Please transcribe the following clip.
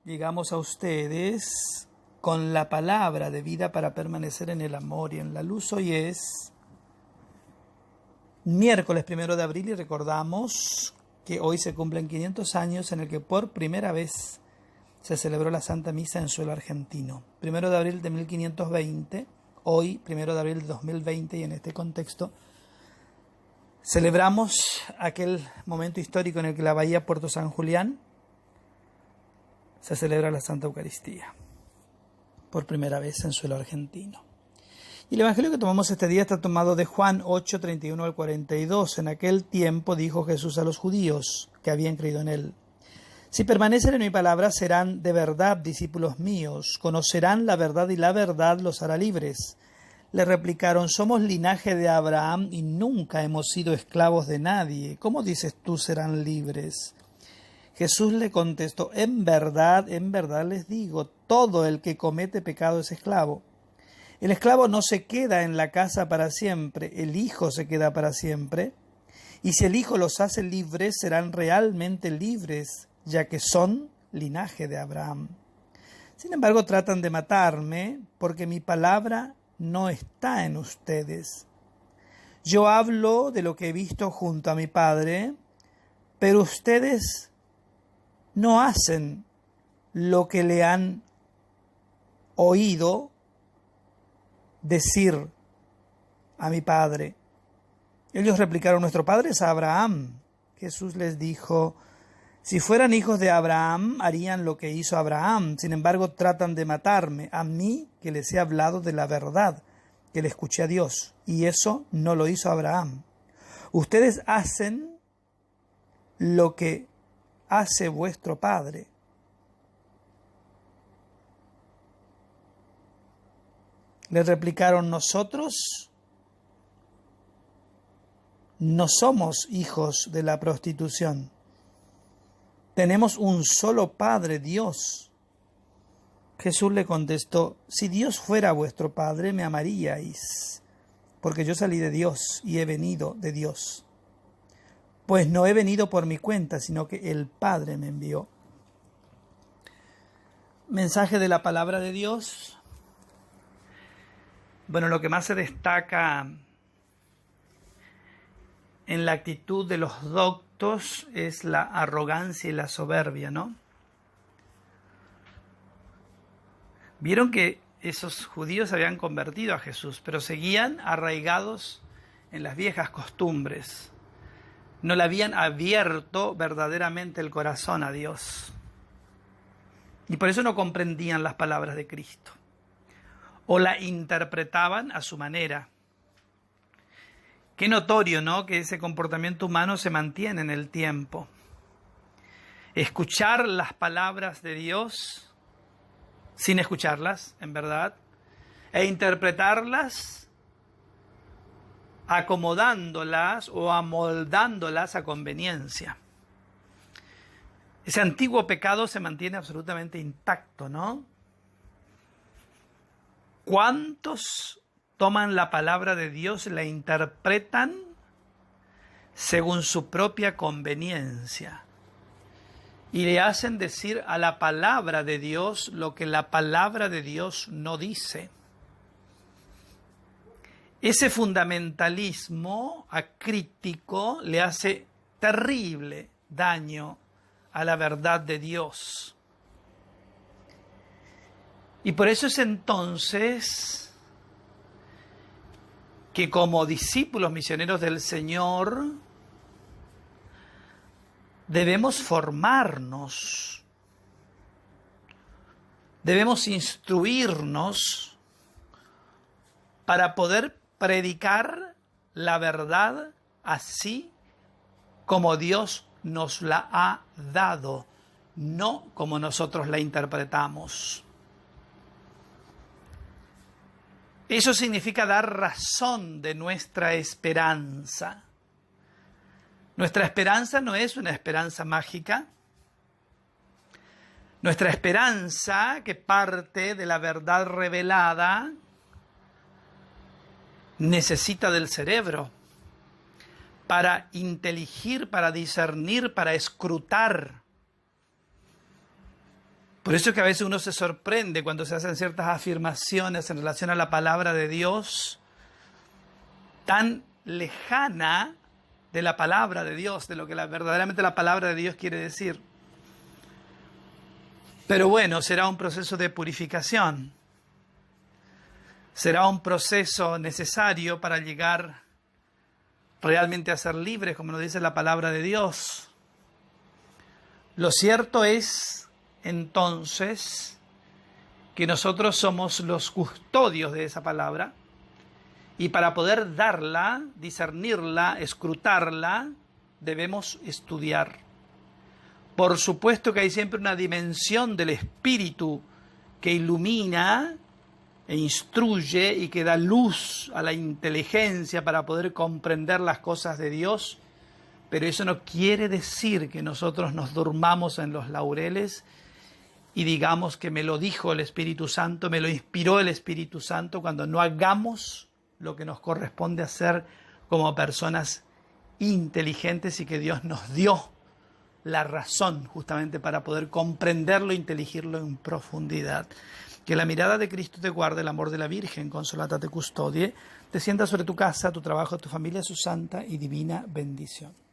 llegamos a ustedes con la palabra de vida para permanecer en el amor y en la luz. Hoy es miércoles 1 de abril y recordamos que hoy se cumplen 500 años en el que por primera vez se celebró la Santa Misa en suelo argentino. 1 de abril de 1520, hoy 1 de abril de 2020, y en este contexto celebramos aquel momento histórico en el que la bahía Puerto San Julián se celebra la Santa Eucaristía, por primera vez en suelo argentino. Y el Evangelio que tomamos este día está tomado de Juan 8, 31 al 42. En aquel tiempo dijo Jesús a los judíos que habían creído en él: si permanecen en mi palabra, serán de verdad discípulos míos, conocerán la verdad y la verdad los hará libres. Le replicaron: somos linaje de Abraham y nunca hemos sido esclavos de nadie. ¿Cómo dices tú serán libres? Jesús le contestó: en verdad les digo, todo el que comete pecado es esclavo. El esclavo no se queda en la casa para siempre, el Hijo se queda para siempre. Y si el Hijo los hace libres, serán realmente libres, ya que son linaje de Abraham. Sin embargo, tratan de matarme, porque mi palabra no está en ustedes. Yo hablo de lo que he visto junto a mi Padre, pero ustedes no hacen lo que le han oído decir a mi Padre. Ellos replicaron: nuestro Padre es Abraham. Jesús les dijo: si fueran hijos de Abraham, harían lo que hizo Abraham. Sin embargo, tratan de matarme, a mí que les he hablado de la verdad, que le escuché a Dios, y eso no lo hizo Abraham. Ustedes hacen lo que hace vuestro padre. Le replicaron: nosotros no somos hijos de la prostitución. Tenemos un solo Padre, Dios. Jesús le contestó: si Dios fuera vuestro Padre, me amaríais, porque yo salí de Dios y he venido de Dios. Pues no he venido por mi cuenta, sino que el Padre me envió. Mensaje de la palabra de Dios. Bueno, lo que más se destaca en la actitud de los doctos es la arrogancia y la soberbia, ¿no? Vieron que esos judíos habían convertido a Jesús, pero seguían arraigados en las viejas costumbres. No le habían abierto verdaderamente el corazón a Dios. Y por eso no comprendían las palabras de Cristo. O la interpretaban a su manera. Qué notorio, ¿no?, que ese comportamiento humano se mantiene en el tiempo. Escuchar las palabras de Dios sin escucharlas, en verdad, e interpretarlas acomodándolas o amoldándolas a conveniencia. Ese antiguo pecado se mantiene absolutamente intacto, ¿no? ¿Cuántos toman la palabra de Dios y la interpretan según su propia conveniencia? Y le hacen decir a la palabra de Dios lo que la palabra de Dios no dice. Ese fundamentalismo acrítico le hace terrible daño a la verdad de Dios. Y por eso es entonces que como discípulos misioneros del Señor debemos formarnos, debemos instruirnos para poder predicar la verdad así como Dios nos la ha dado, no como nosotros la interpretamos. Eso significa dar razón de nuestra esperanza. Nuestra esperanza no es una esperanza mágica. Nuestra esperanza, que parte de la verdad revelada, necesita del cerebro para inteligir, para discernir, para escrutar. Por eso es que a veces uno se sorprende cuando se hacen ciertas afirmaciones en relación a la palabra de Dios, tan lejana de la palabra de Dios, de lo que verdaderamente la palabra de Dios quiere decir. Pero bueno, será un proceso de purificación. Será un proceso necesario para llegar realmente a ser libres, como nos dice la palabra de Dios. Lo cierto es, entonces, que nosotros somos los custodios de esa palabra, y para poder darla, discernirla, escrutarla, debemos estudiar. Por supuesto que hay siempre una dimensión del espíritu que ilumina e instruye y que da luz a la inteligencia para poder comprender las cosas de Dios, pero eso no quiere decir que nosotros nos durmamos en los laureles y digamos que me lo dijo el Espíritu Santo, me lo inspiró el Espíritu Santo, cuando no hagamos lo que nos corresponde hacer como personas inteligentes y que Dios nos dio la razón justamente para poder comprenderlo e inteligirlo en profundidad. Que la mirada de Cristo te guarde, el amor de la Virgen Consolata te custodie, descienda sobre tu casa, tu trabajo, tu familia, su santa y divina bendición.